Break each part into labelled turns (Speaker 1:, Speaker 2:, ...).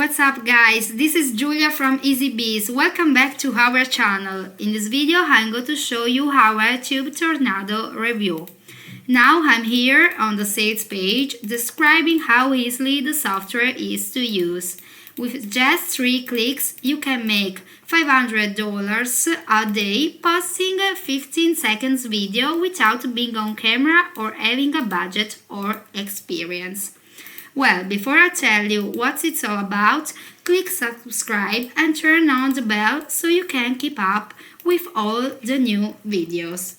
Speaker 1: What's up guys, this is Giulia from EasyBiz. Welcome back to our channel. In this video I'm going to show you our TubeTornado review. Now I'm here on the sales page describing how easily the software is to use. With just 3 clicks you can make $500 a day posting a 15 seconds video without being on camera or having a budget or experience. Well, before I tell you what it's all about, click subscribe and turn on the bell so you can keep up with all the new videos.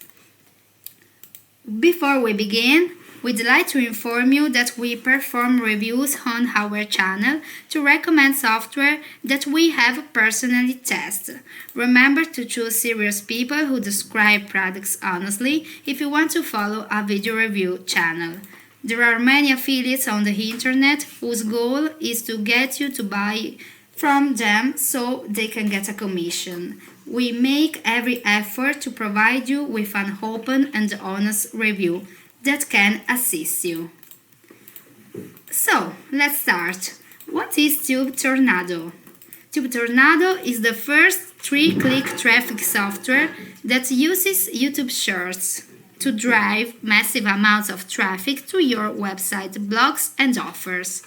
Speaker 1: Before we begin, we'd like to inform you that we perform reviews on our channel to recommend software that we have personally tested. Remember to choose serious people who describe products honestly if you want to follow a video review channel. There are many affiliates on the internet whose goal is to get you to buy from them so they can get a commission. We make every effort to provide you with an open and honest review that can assist you. So, let's start. What is TubeTornado? TubeTornado is the first 3-click traffic software that uses YouTube Shorts to drive massive amounts of traffic to your website, blogs, and offers.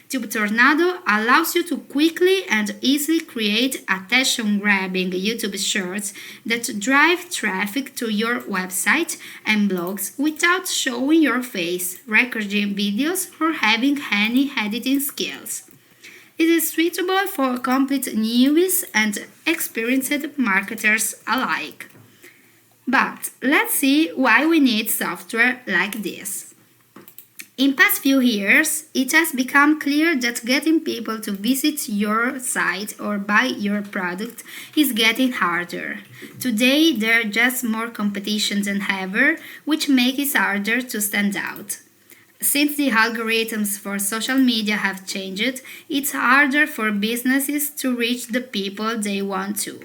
Speaker 1: TubeTornado allows you to quickly and easily create attention-grabbing YouTube Shorts that drive traffic to your website and blogs without showing your face, recording videos, or having any editing skills. It is suitable for complete newbies and experienced marketers alike. But let's see why we need software like this. In past few years, it has become clear that getting people to visit your site or buy your product is getting harder. Today, there are just more competition than ever, which makes it harder to stand out. Since the algorithms for social media have changed, it's harder for businesses to reach the people they want to.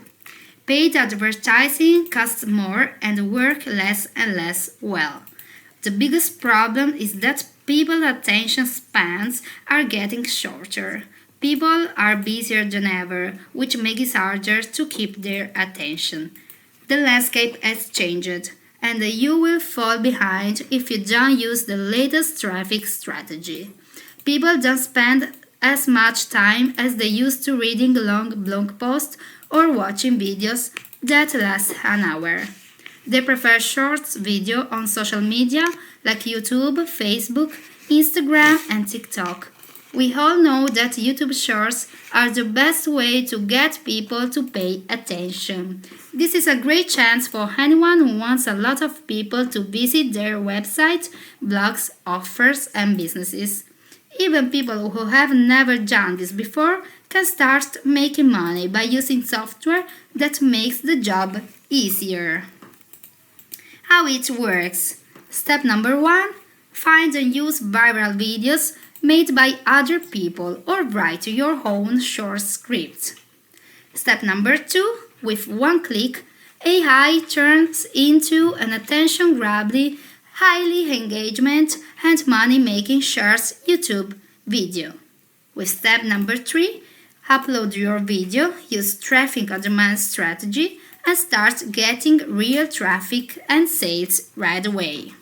Speaker 1: Paid advertising costs more and works less and less well. The biggest problem is that people's attention spans are getting shorter. People are busier than ever, which makes it harder to keep their attention. The landscape has changed, and you will fall behind if you don't use the latest traffic strategy. People don't spend as much time as they used to reading long blog posts or watching videos that last an hour. They prefer short video on social media like YouTube, Facebook, Instagram, and TikTok. We all know that YouTube Shorts are the best way to get people to pay attention. This is a great chance for anyone who wants a lot of people to visit their website, blogs, offers, and businesses. Even people who have never done this before can start making money by using software that makes the job easier. How it works. Step number 1. Find and use viral videos made by other people or write your own short script. Step number 2. With one click, AI turns into an attention-grabbing, highly engagement and money-making short YouTube video. With step number 3, upload your video, use traffic on demand strategy, and start getting real traffic and sales right away.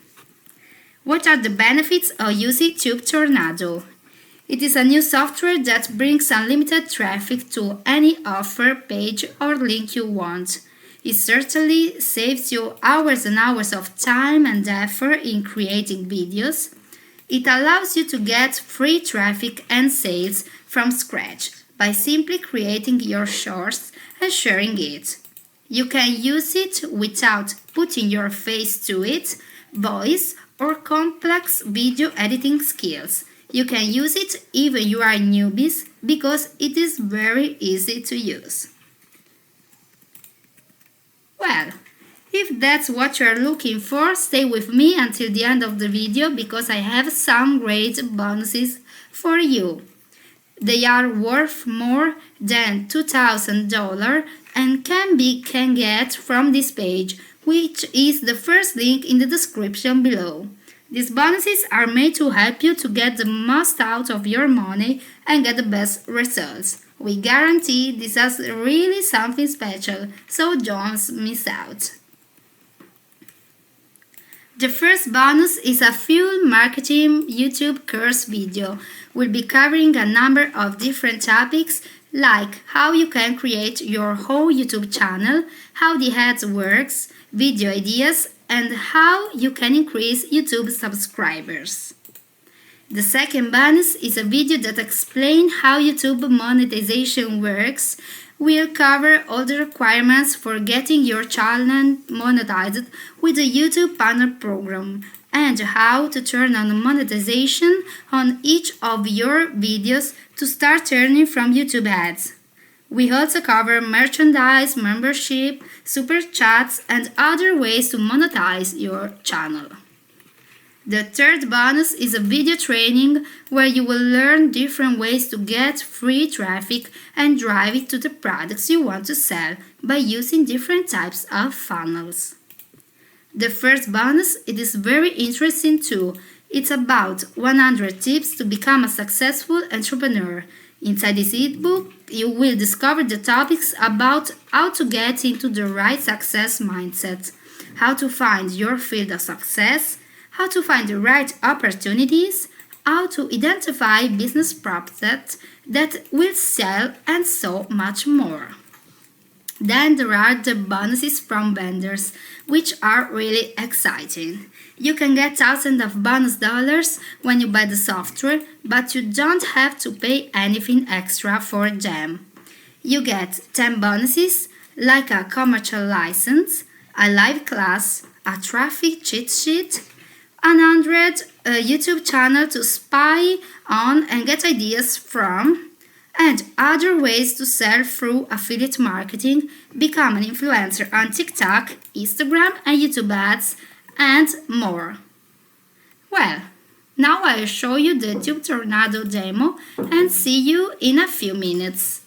Speaker 1: What are the benefits of using TubeTornado? It is a new software that brings unlimited traffic to any offer, page, or link you want. It certainly saves you hours and hours of time and effort in creating videos. It allows you to get free traffic and sales from scratch by simply creating your shorts and sharing it. You can use it without putting your face to it, voice, or complex video editing skills. You can use it even you are newbies because it is very easy to use. Well, if that's what you're looking for, stay with me until the end of the video because I have some great bonuses for you. They are worth more than $2,000 and can get from this page, which is the first link in the description below. These bonuses are made to help you to get the most out of your money and get the best results. We guarantee this is really something special, so don't miss out. The first bonus is a full marketing YouTube course video. We'll be covering a number of different topics like how you can create your whole YouTube channel, how the ads works, video ideas, and how you can increase YouTube subscribers. The second bonus is a video that explains how YouTube monetization works. We'll cover all the requirements for getting your channel monetized with the YouTube Partner Program and how to turn on monetization on each of your videos to start earning from YouTube ads. We also cover merchandise, membership, super chats, and other ways to monetize your channel. The third bonus is a video training where you will learn different ways to get free traffic and drive it to the products you want to sell by using different types of funnels. The first bonus, it is very interesting too. It's about 100 tips to become a successful entrepreneur. Inside this ebook, you will discover the topics about how to get into the right success mindset, how to find your field of success, how to find the right opportunities, how to identify business prospects that will sell, and so much more. Then there are the bonuses from vendors, which are really exciting. You can get thousands of bonus dollars when you buy the software, but you don't have to pay anything extra for them. You get 10 bonuses, like a commercial license, a live class, a traffic cheat sheet, 100 YouTube channel to spy on and get ideas from, and other ways to sell through affiliate marketing, become an influencer on TikTok, Instagram, and YouTube ads, and more. Well, now I'll show you the TubeTornado Demo and see you in a few minutes.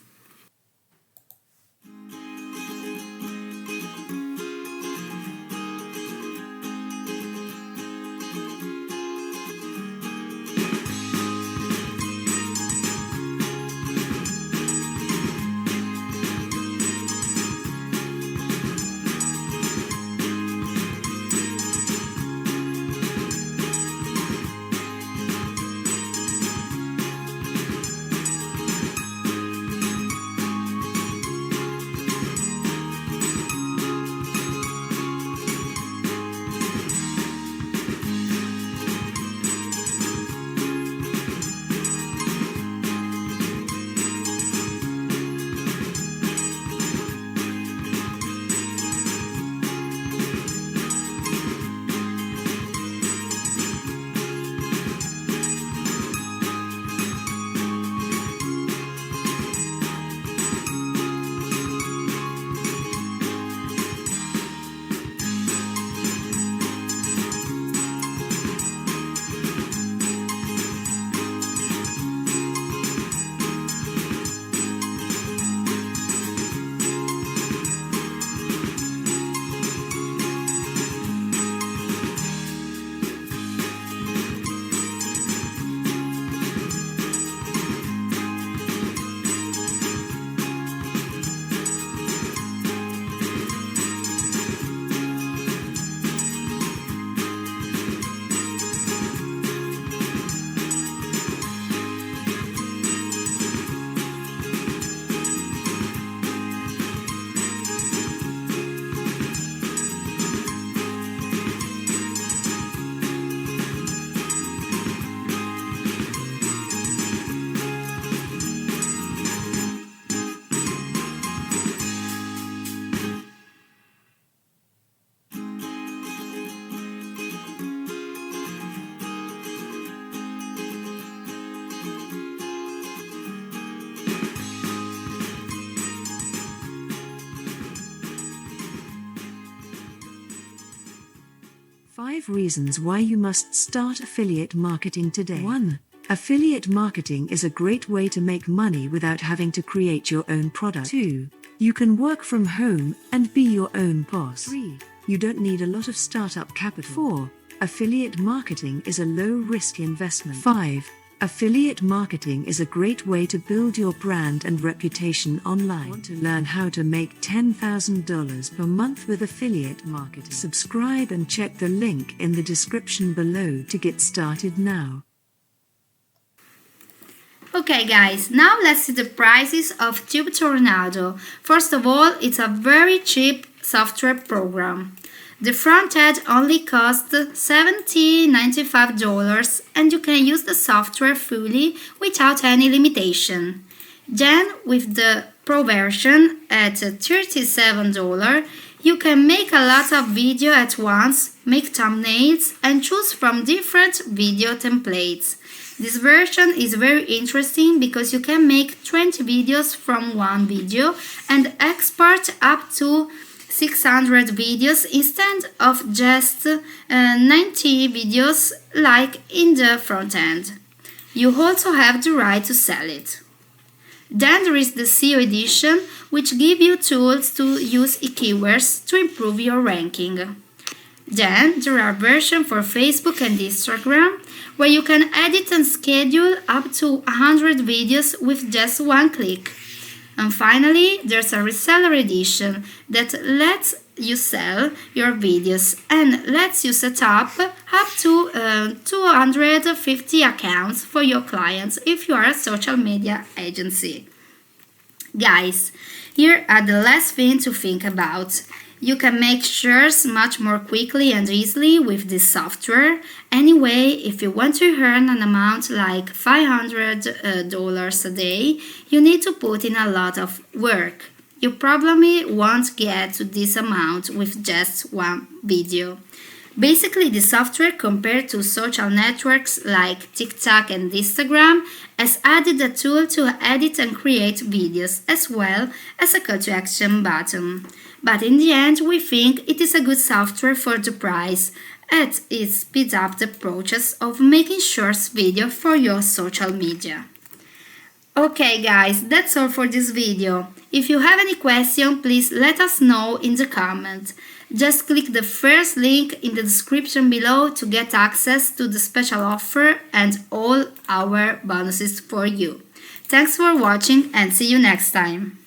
Speaker 2: Five reasons why you must start affiliate marketing today. 1. Affiliate marketing is a great way to make money without having to create your own product. 2. You can work from home and be your own boss. 3. You don't need a lot of startup capital. 4. Affiliate marketing is a low-risk investment. 5. Affiliate marketing is a great way to build your brand and reputation online. Want to learn how to make $10,000 per month with affiliate marketing? Subscribe and check the link in the description below to get started now.
Speaker 1: Okay guys, now let's see the prices of TubeTornado. First of all, it's a very cheap software program. The front end only costs $70.95 and you can use the software fully without any limitation. Then with the Pro version at $37, you can make a lot of video at once, make thumbnails and choose from different video templates. This version is very interesting because you can make 20 videos from one video and export up to 600 videos instead of just 90 videos like in the front end. You also have the right to sell it. Then there is the SEO edition, which gives you tools to use keywords to improve your ranking. Then there are versions for Facebook and Instagram, where you can edit and schedule up to 100 videos with just one click. And finally, there's a reseller edition that lets you sell your videos and lets you set up to 250 accounts for your clients if you are a social media agency. Guys, here are the last things to think about. You can make shares much more quickly and easily with this software. Anyway, if you want to earn an amount like $500 a day, you need to put in a lot of work. You probably won't get to this amount with just one video. Basically, the software compared to social networks like TikTok and Instagram has added a tool to edit and create videos as well as a call to action button. But in the end, we think it is a good software for the price, as it speeds up the process of making short videos for your social media. Okay guys, that's all for this video. If you have any question, please let us know in the comments. Just click the first link in the description below to get access to the special offer and all our bonuses for you. Thanks for watching and see you next time.